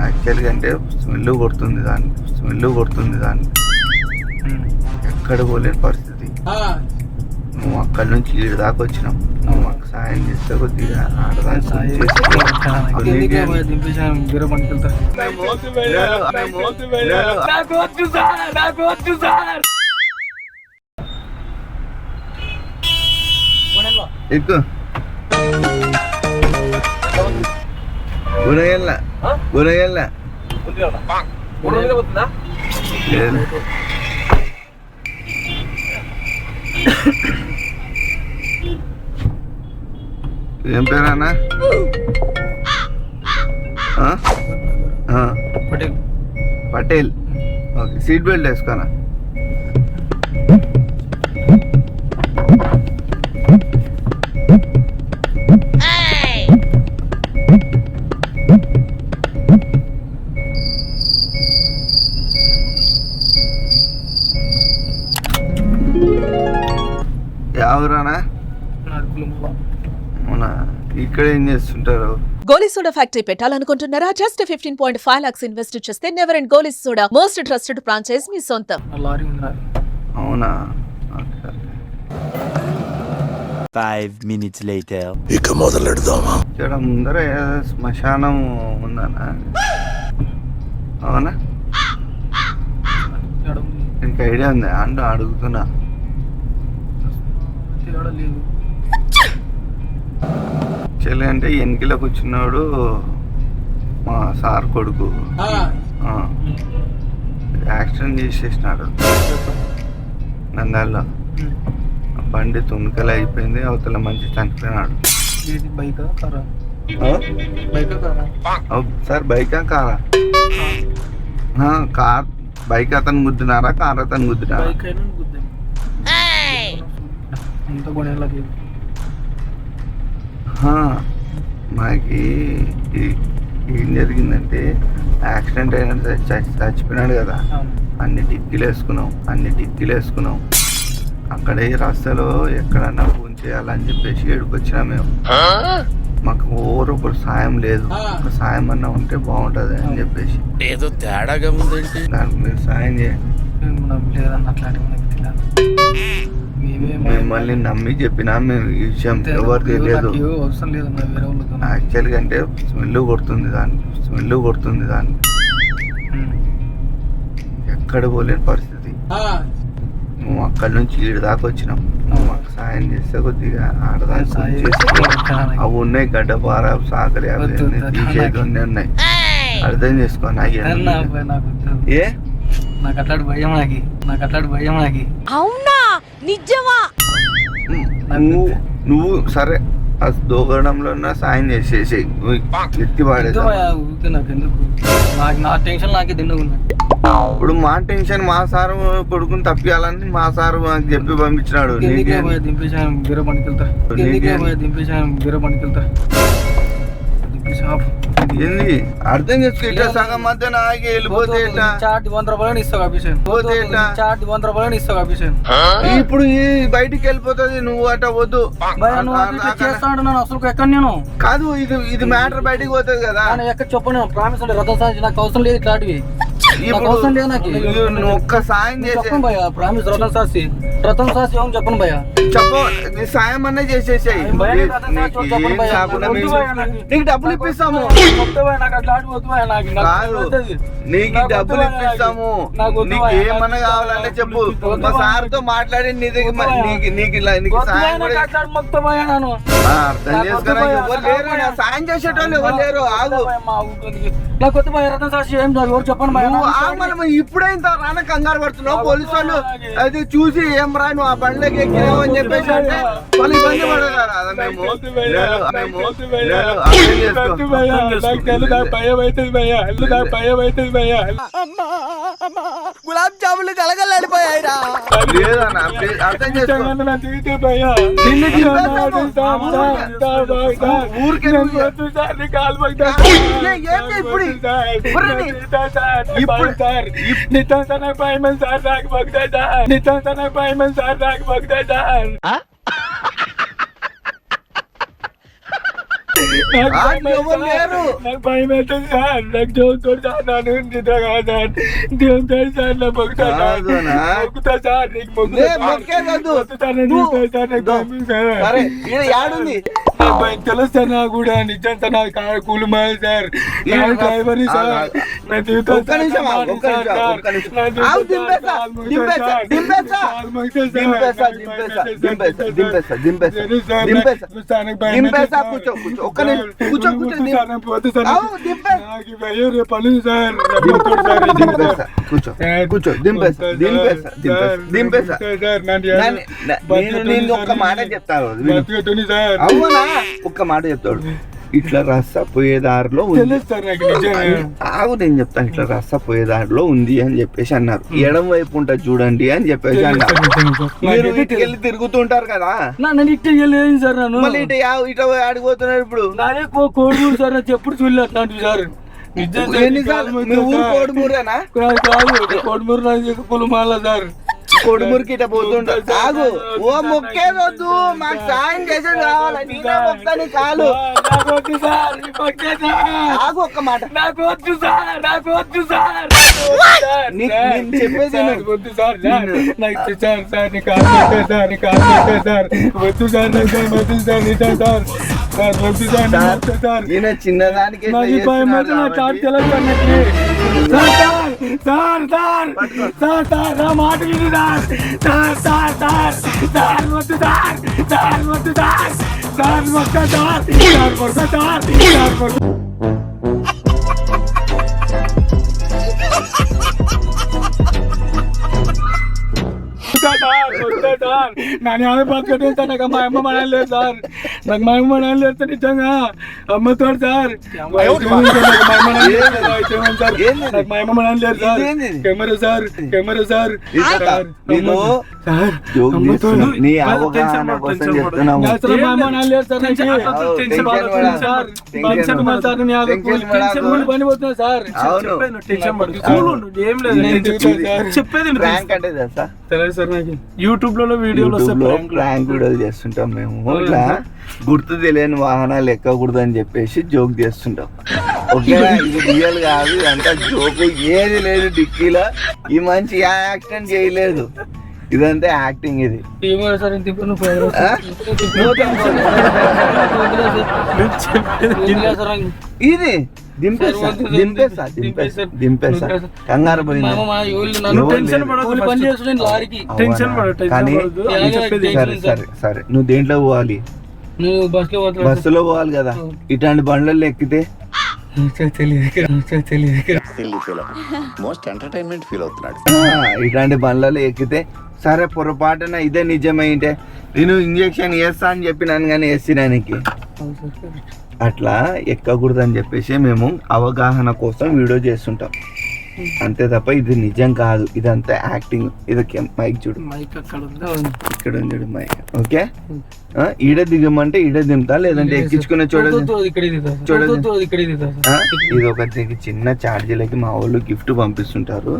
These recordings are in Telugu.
యాక్చువల్గా అంటే స్మెల్ కొడుతుంది దాన్ని ఎక్కడ పోలేని పరిస్థితి. నువ్వు అక్కడి నుంచి ఈడు దాకా వచ్చినాం, నువ్వు మాకు సాయం చేస్తే కొద్దిగా ఎక్కువ గురగెళ్ళ ఏం పేరన్నా? పటేల్. ఓకే, సీట్ బెల్ట్ వేసుకోనా? ఎవరానా? ఇక్కడ ఏం చేస్తుంటారు? గోలీ సోడా ఫ్యాక్టరీ పెట్టాలనుకుంటున్నారా? జస్ట్ 15.5 lakhs ఇన్వెస్ట్ చేస్తే never and goli soda most trusted franchise మీ సొంతం. అవునా? 5 minutes later. ఇక మొదలెడదామా? ఇక్కడ ముందర శ్మశానం ఉందనా? అవునా? నీకు ఐడియా ఉంది? అడుగుతున్నా. చెల్లి అంటే ఎన్నికలో కూర్చున్నాడు మా సార్ కొడుకు, యాక్సిడెంట్ చేసేసినాడు నందాల్లో. బండి తుణుకలు అయిపోయింది, అవతల మంచి చనిపోయినాడు. సార్ బైకా కారా? కార్. బైక్ అతను గుద్దినారా, కార్ అతను గుద్దినారా? మాకి ఏం జరిగిందంటే యాక్సిడెంట్ అయిన చచ్చిపోయినాడు కదా, అన్ని టిక్కీలు వేసుకున్నాం. అక్కడే రస్తలో ఎక్కడన్నా ఫోన్ చేయాలని చెప్పేసి ఏడుకొచ్చినా మేము. మాకు ఒకరు సాయం లేదు, ఒక సాయం అన్నా ఉంటే బాగుంటది అని చెప్పేసి. ఏదో తేడాగా ఉందండి. దానికి మీరు సాయం చేయండి. మిమ్మల్ని నమ్మి చెప్పినా మేము ఈ విషయం ఎవరు తెలియదు. యాక్చువల్గా అంటే స్మెల్ కొడుతుంది దాన్ని ఎక్కడ పోలేని పరిస్థితి. నువ్వు అక్కడి నుంచి ఈడు దాకా వచ్చినాం, నువ్వు మాకు సాయం చేస్తే కొద్దిగా ఆడదానికి అవి ఉన్నాయి, గడ్డపార సాకలి అవి తీసేది ఉన్నాయి. అర్థం చేసుకో. ఏ నాకు అట్లాంటి భయం నాకి. అవునా? నిజమా? నువ్వు సరే దూకడంలో సాయం చేసేసి ఎత్తి పడేది. నా టెన్షన్ నాకే దిండుకున్నా. ఇప్పుడు మా టెన్షన్ మా సారు కొడుకుని తప్పియాలని మా సారు మాకు చెప్పి పంపించినాడు. దింపేసాను వేరే పనికి వెళ్తా. ఏంది అర్థం చేసుకో. ఇట్లా సగం మధ్య నాకి వెళ్ళిపోతే ₹100 ఇస్తావు అభిషేక్. ఇప్పుడు బయటికి వెళ్ళిపోతుంది. నువ్వు అట్ట వద్దు అసలు ఎక్కడ నేను కాదు. ఇది మ్యాటర్ బయటికి పోతుంది కదా. ఎక్కడ చెప్పను, ప్రామిస్ అంటే రథం సాక్షి నాకు అవసరం లేదు. ఇట్లాంటివి అవసరం లేదు నాకు. నువ్వు ఒక్క సాయం చేసి చెప్పను భయ్యా, ప్రామిస్. రథం సాక్షి ఏమని చెప్పను భయ్యా. చెప్పు, సాయం అనే చేసేసాయి. నీకు డబ్బులు ఇప్పిస్తాము, నీకు డబ్బులు ఇప్పిస్తాము. నీకు ఏమన్నా కావాలంటే చెప్పు, మా సార్ తో మాట్లాడి నీ దగ్గర నీకు సాయం అర్థం చేసుకున్నా. ఎవరు లేరు, సాయం చేసేటోళ్ళు ఎవరు లేరు. ఆగు, నాకు కొత్త భయ రథం సాక్షి ఏం ఎవరు చెప్పండి భయ. మనం ఇప్పుడైంత రాన కంగారు పడుతున్నావు. పోలీసు వాళ్ళు అది చూసి ఏం రా నువ్వు ఆ బండ్లకి ఎక్కినావు అని చెప్పేసి అంటే వాళ్ళు ఇబ్బంది పడతారు. గులాబ్ జాములు కలగలాడిపోయాయి. లేదన్నా అర్థం చేసుకో. ఊరికే ఎవరు లేరు. నాకు భయం అవుతుంది సార్. నాకు దేవుతో సార్ నన్ను నిద్ర కాదు సార్. దేవుతో సార్ నా మొక్కుతా సార్. కాదునా? మొక్కుతా సార్. నీకు మొక్కుతా లే, సార్. మొక్కేదొద్దు. మొక్కుతా నేను నువ్వు- నిద్ర సార్. నాకు దో. భయం సార్. సరే ఈడ యాడుంది? నాకు భయం తెలుస్తా నా కూడా నిజం సార్. నాకు కారు కూలిమాలి సార్. ఈడ నేను డ్రైవర్ని సార్. ఆగు. నా జీవితం ఒక్క నిమిషం ఆగు, ఒక్క నిమిషం ఆగు, ఒక్క నిమిషం. ఆగు, దింపేస్తా, దింపేస్తా, దింపేస్తా. దింపేస్తా. దింపేస్తా, కూర్చో, ఒక్క నిమిషం. కూర్చో, ఆగు, దింపేస్తా. పనులు సార్. దింపేస్తా, కూర్చో. దింపేస్తా. నేను ఒక్క మాట చెప్తాను. అవునా? ఒక్క మాట చెప్తాడు. ఇట్లా రస్స పోయే దారిలో ఉంది. ఆగు, నేను చెప్తాను. ఇట్లా రస్స పోయే దారిలో ఉంది అని చెప్పేసి అన్నారు. ఎడం వైపు ఉంటుంది చూడండి అని చెప్పేసి అన్నారు. మీరు ఇటుకెళ్ళి తిరుగుతుంటారు కదా, నన్ను ఇట్లా వెళ్ళలేదు సార్. నన్ను మళ్ళీ ఇట ఆడిపోతున్నారు ఇప్పుడు. నాదే కోడిమూరు సార్. నాకు ఎప్పుడు చూడలేదు అట్లాంటివి సార్. ఎన్నిసార్లు మీ ఊరు కోడుమూరేనా? కాదు కోడిమూరు నాకు పులిమాల సార్. కొడుమురికి ఇట పోతుంటారు. ఆగు, ఓ మొక్కేదొద్దు, మాకు సాయం చేసేది కావాలి. నేనే మొక్తాను కాలు. ఆగు, ఒక్క మాట. నాకు వద్దు సార్. నాకు వద్దు సార్. నేను చెప్పేది విను. వద్దు సార్. నాకు సార్ సార్ నీ కాదు సార్. నీ కాదు సార్. వద్దు సార్. నాకు వద్దు సార్. నిజం సార్. సార్ వద్దు సార్. సార్ ఈయన చిన్నదానికి ఇట్లా నాకు భయం అయితే నా చాటు తెలదు అన్నట్టు. సార్ సార్ సార్ సార్ నా మాట విను సార్. సార్ సార్ సార్ వద్దు సార్. సార్ వద్దు సార్. సార్ మొక్క సార్. సార్ మొక్క సార్. సార్ మొక్క ನಾನು ಯಾವ್ದು ಬದುಕಟ್ಟು ಅಂತ నాకు మా అమ్మ మనల్ని లేదు సార్. నాకు మా అమ్మ మనల్ని లేదు నిజంగా. అమ్మతో సార్ నాకు మా అమ్మ మనల్ని లేదు sir. Camera sir. Camera sir. నేను జోక్ చేస్తున్నా. నీ అవగాహన కోసం చెప్తున్నాము. మా అమ్మ మనల్ని లేదు సార్. పని పోతున్నా సార్. అవును, చెప్పేది ప్రాంక్ అంటే తెలుసా? తెలియదు సార్ నాకు. యూట్యూబ్ లో వీడియోలు ప్రాంక్ వీడియోలు చేస్తుంటాం మేము. ఇట్లా గుర్తు తెలియని వాహనాలు ఎక్కకూడదు అని చెప్పేసి జోక్ చేస్తుంటాం. ఓకేనా? ఇది రియల్ కాదు, ఇదంతా జోక్. ఏది లేదు డిక్కీలో. ఈ మంచి యాక్సిడెంట్ చేయలేదు, ఇదంతా యాక్టింగ్. ఇది ఇది దింపేస్తా. కంగారు పోయింది. సరే నువ్వు దేంట్లో పోవాలి? బస్సులో పోవాలి కదా. ఇట్లాంటి బండ్లలో ఎక్కితే ఇట్లాంటి బండ్లలో ఎక్కితే సరే పొరపాటున ఇదే నిజమైంటే నేను ఇంజక్షన్ వేస్తా అని చెప్పినాను కానీ వేసినానికి అట్లా ఎక్కకూడదు అని చెప్పేసి మేము అవగాహన కోసం వీడియో చేస్తుంటాం. అంతే తప్ప ఇది నిజం కాదు, ఇదంతా యాక్టింగ్. ఇది మైక్ చూడు, ఇక్కడ ఉంది చూడు మైక్. ఓకే, ఈడ దిగమంటే ఈడ దింపుతా, లేదంటే ఎక్కించుకునే చూడండి. ఇది ఒక చిన్న ఛార్జీలకి మా వాళ్ళు గిఫ్ట్ పంపిస్తుంటారు.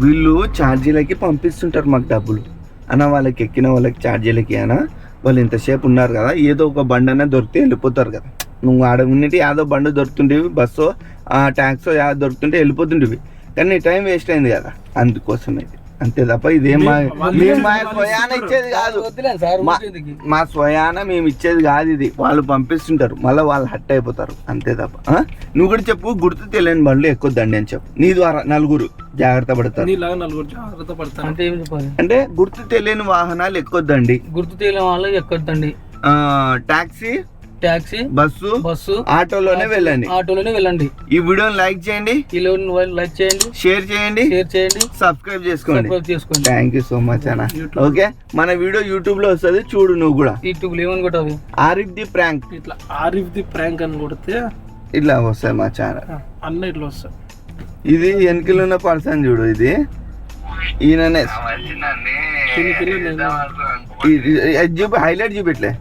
వీళ్ళు ఛార్జీలకి పంపిస్తుంటారు మాకు డబ్బులు అన్న. వాళ్ళకి ఎక్కిన వాళ్ళకి ఛార్జీలకి అన్న. వాళ్ళు ఇంతసేపు ఉన్నారు కదా, ఏదో ఒక బండి అన్న దొరికితే వెళ్ళిపోతారు కదా. నువ్వు ఆడ ఉన్నట్టు యాదో బండి దొరుకుతుండేవి, బస్సో ట్యాక్సో యాదో దొరుకుతుంటే వెళ్ళిపోతుండేవి. కానీ టైం వేస్ట్ అయింది కదా, అందుకోసమే. అంతే తప్ప ఇదేం మా స్వయాన ఇచ్చేది కాదు. మా స్వయాన మేము ఇచ్చేది కాదు. ఇది వాళ్ళు పంపిస్తుంటారు, మళ్ళీ వాళ్ళు హట్ అయిపోతారు. అంతే తప్ప నువ్వు కూడా చెప్పు, గుర్తు తెలియని బండ్లు ఎక్కువద్దండి అని చెప్పు. నీ ద్వారా నలుగురు జాగ్రత్త పడతారు. అంటే గుర్తు తెలియని వాహనాలు ఎక్కువద్దండి. గుర్తు తెలియని వాళ్ళు ఎక్కొద్దండి. టాక్సీ, బస్సు, ఆటోలోనే వెళ్ళండి. ఈ వీడియోని లైక్ చేయండి, షేర్ చేయండి, సబ్స్క్రైబ్ చేసుకోండి. థ్యాంక్ యూ సో మచ్ అన్న. ఓకే, మన వీడియో యూట్యూబ్ లో వస్తుంది, చూడు నువ్వు కూడా. యూట్యూబ్ లో ఏమని కొట్టాలి? Arif the prank. ఇట్లా ఆరిఫ్ ది ప్రాంక్ అని కొడితే ఇట్లా వస్తాయి మా ఛానల్. అన్న ఇట్లా వస్తాయి. ఇది వెనకలు ఉన్న పర్సన్ చూడు, ఇది ఈయననే. చూపి, హైలైట్ చూపిట్లే.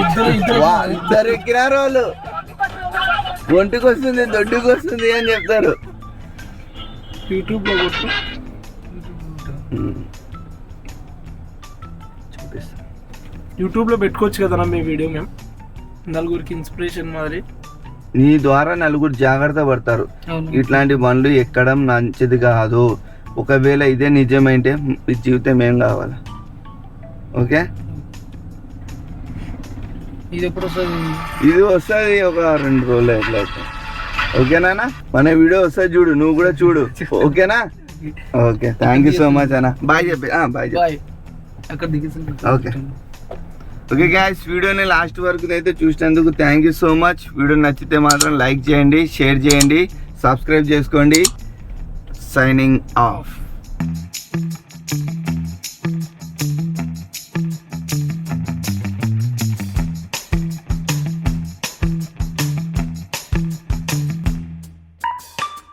ఇద్దరు ఎక్కినారు వాళ్ళు. ఒంటికి వస్తుంది దొడ్డుకి వస్తుంది అని చెప్తారు. యూట్యూబ్ లో కొట్టు. చూపిస్తా. యూట్యూబ్ లో పెట్టుకోవచ్చు కదా మీ వీడియో, మేము నలుగురికి ఇన్స్పిరేషన్ మాదిరి. నీ ద్వారా నలుగురు జాగ్రత్త పడతారు. ఇట్లాంటి బండ్లు ఎక్కడం మంచిది కాదు. ఒకవేళ ఇదే నిజమైతే ఈ జీవితం ఏం కావాలి? ఓకే, ఇది ఎప్పుడు వస్తుంది? ఇది వస్తుంది ఒక 2 రోజులు ఎట్లా. ఓకేనా? మన వీడియో వస్తుంది చూడు, నువ్వు కూడా చూడు. ఓకేనా? Okay, thank you so much అన్న. బాయ్ చెప్పి బాయ్ చెప్పి. అక్కడ దిగేసి. ఓకే ఓకే గాయ్స్, వీడియోని లాస్ట్ వరకు అయితే చూసినందుకు thank you so much. Video నచ్చితే మాత్రం లైక్ చేయండి, షేర్ చేయండి, సబ్స్క్రైబ్ చేసుకోండి. Signing off.